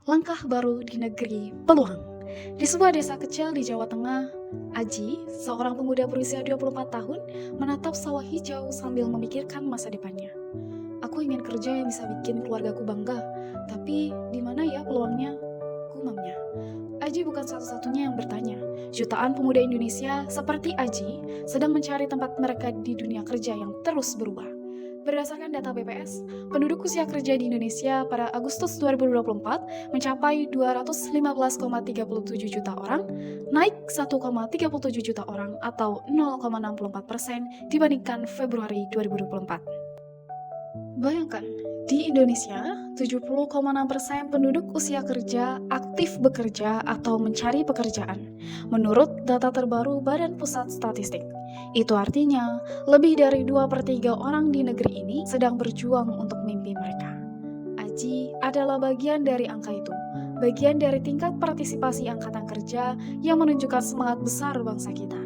Langkah baru di negeri peluang. Di sebuah desa kecil di Jawa Tengah, Aji, seorang pemuda berusia 24 tahun, menatap sawah hijau sambil memikirkan masa depannya. Aku ingin kerja yang bisa bikin keluargaku bangga, tapi di mana ya peluangnya? Gumamnya. Aji bukan satu-satunya yang bertanya. Jutaan pemuda Indonesia seperti Aji sedang mencari tempat mereka di dunia kerja yang terus berubah. Berdasarkan data BPS, penduduk usia kerja di Indonesia pada Agustus 2024 mencapai 215,37 juta orang, naik 1,37 juta orang atau 0,64% dibandingkan Februari 2024. Bayangkan, di Indonesia, 70,6% penduduk usia kerja aktif bekerja atau mencari pekerjaan, menurut data terbaru Badan Pusat Statistik. Itu artinya, lebih dari 2/3 orang di negeri ini sedang berjuang untuk mimpi mereka. Aji adalah bagian dari angka itu, bagian dari tingkat partisipasi angkatan kerja yang menunjukkan semangat besar bangsa kita.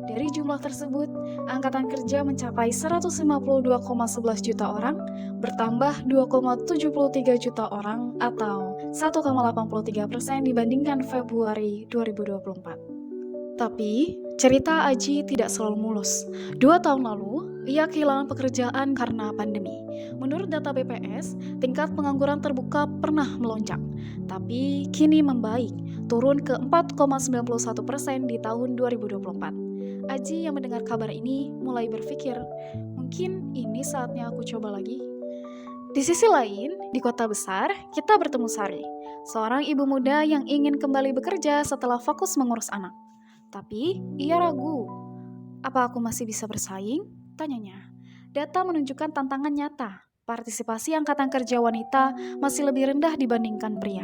Dari jumlah tersebut, angkatan kerja mencapai 152,11 juta orang, bertambah 2,73 juta orang atau 1,83% dibandingkan Februari 2024. Tapi, cerita Aji tidak selalu mulus. 2 tahun lalu, ia kehilangan pekerjaan karena pandemi. Menurut data BPS, tingkat pengangguran terbuka pernah melonjak, tapi kini membaik, turun ke 4,91% di tahun 2024. Aji yang mendengar kabar ini mulai berpikir, mungkin ini saatnya aku coba lagi. Di sisi lain, di kota besar, kita bertemu Sari, seorang ibu muda yang ingin kembali bekerja setelah fokus mengurus anak. Tapi, ia ragu. Apa aku masih bisa bersaing? Tanyanya. Data menunjukkan tantangan nyata. Partisipasi angkatan kerja wanita masih lebih rendah dibandingkan pria.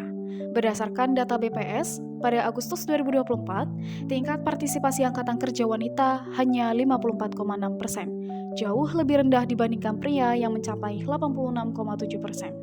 Berdasarkan data BPS, pada Agustus 2024, tingkat partisipasi angkatan kerja wanita hanya 54,6%, jauh lebih rendah dibandingkan pria yang mencapai 86,7%.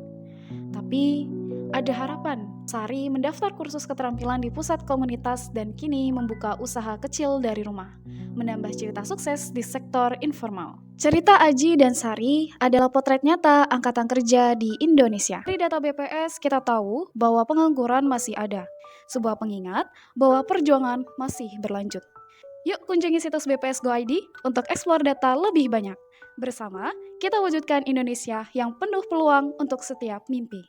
Tapi, ada harapan. Sari mendaftar kursus keterampilan di pusat komunitas dan kini membuka usaha kecil dari rumah, menambah cerita sukses di sektor informal. Cerita Aji dan Sari adalah potret nyata angkatan kerja di Indonesia. Dari data BPS, kita tahu bahwa pengangguran masih ada, sebuah pengingat bahwa perjuangan masih berlanjut. Yuk kunjungi situs BPS Go ID untuk eksplor data lebih banyak. Bersama, kita wujudkan Indonesia yang penuh peluang untuk setiap mimpi.